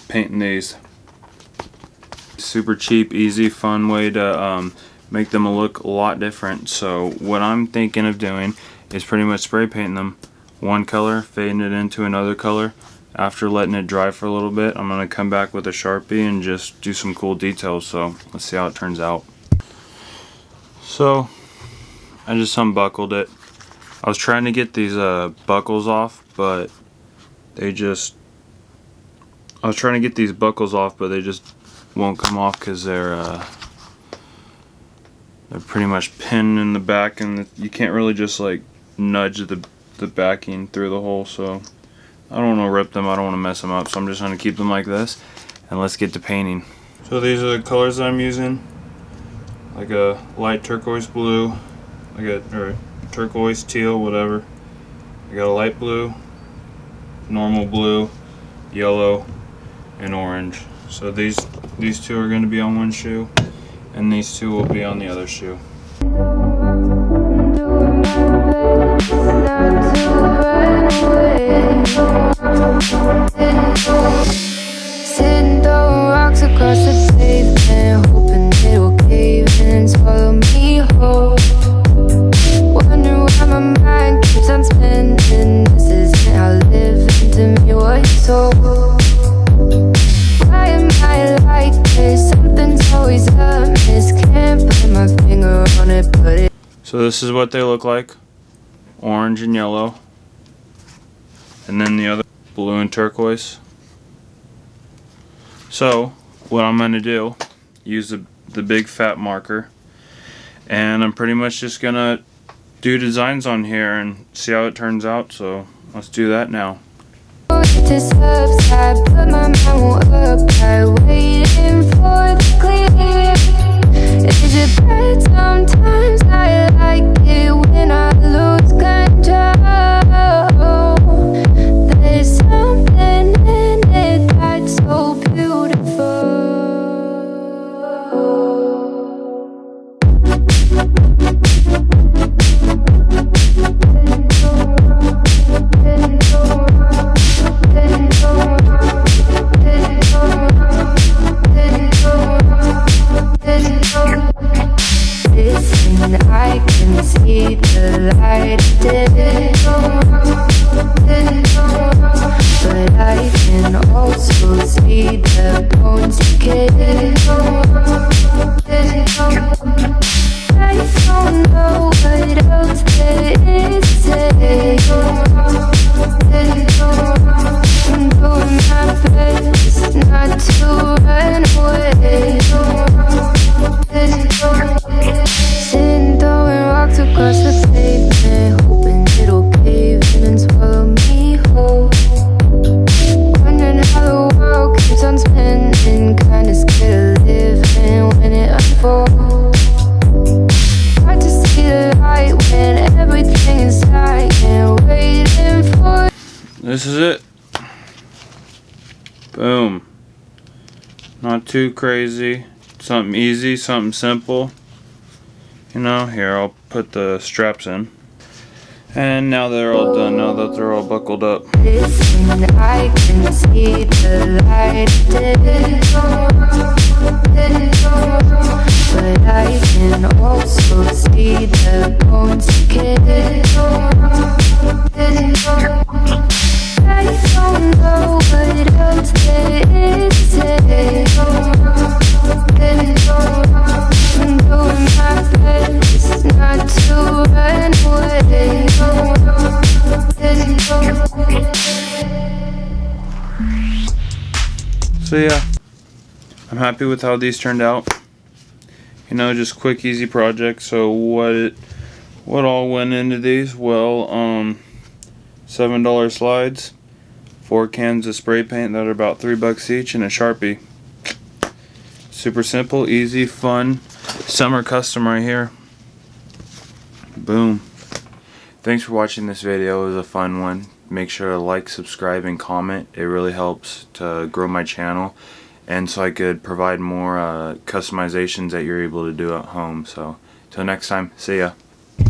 painting these. Super cheap, easy, fun way to make them look a lot different. So what I'm thinking of doing is pretty much spray painting them one color, fading it into another color. After letting it dry for a little bit, I'm going to come back with a Sharpie and just do some cool details. So let's see how it turns out. So I just unbuckled it. I was trying to get these buckles off, but they just won't come off because they're pretty much pinned in the back, and you can't really just like nudge the backing through the hole. So I don't want to rip them, I don't want to mess them up, so I'm just going to keep them like this, and let's get to painting. So these are the colors that I'm using, like a light turquoise blue, or turquoise teal, whatever. I got a light blue, normal blue, yellow, and orange. So these two are going to be on one shoe, and these two will be on the other shoe. Sitting throwing rocks across the pavement, hoping it'll cave in and swallow me whole. Wondering why my mind keeps on spinning. This isn't how living to me was told. Why am I like this? Something's always amiss. Can't put my finger on it, but it. So this is what they look like, orange and yellow, and then the other blue and turquoise. So what I'm going to do, use the big fat marker, and I'm pretty much just going to do designs on here and see how it turns out. So let's do that now. To subside, but my mind won't apply, waiting for the clear. Is it bad? Sometimes I like it when I lose control. There's something in it that's so beautiful. I can see the light of day, but I can also see the bones decay. I don't know what else there is to say. I'm doing my best not to run away. Sitting throwing rocks across the pavement, hoping it'll cave in and swallow me whole. Wondering how the world keeps on spinning, kinda scared of living when it unfolds. Hard to see the light when everything is dying, waiting for. This is it. Boom. Not too crazy. Something easy, something simple. You know, here, I'll put the straps in. And now they're all done, now that they're all buckled up. Listen, I can see the light of day, but I can also see the bones decay. I don't know what else there is to say. I'm doing my best not to run away. So yeah, I'm happy with how these turned out. You know, just quick, easy project. So what all went into these? Well, $7 slides, 4 cans of spray paint that are about $3 each, and a Sharpie. Super simple, easy, fun, summer custom right here. Boom. Thanks for watching this video. It was a fun one. Make sure to like, subscribe, and comment. It really helps to grow my channel, and so I could provide more customizations that you're able to do at home. So till next time, see ya.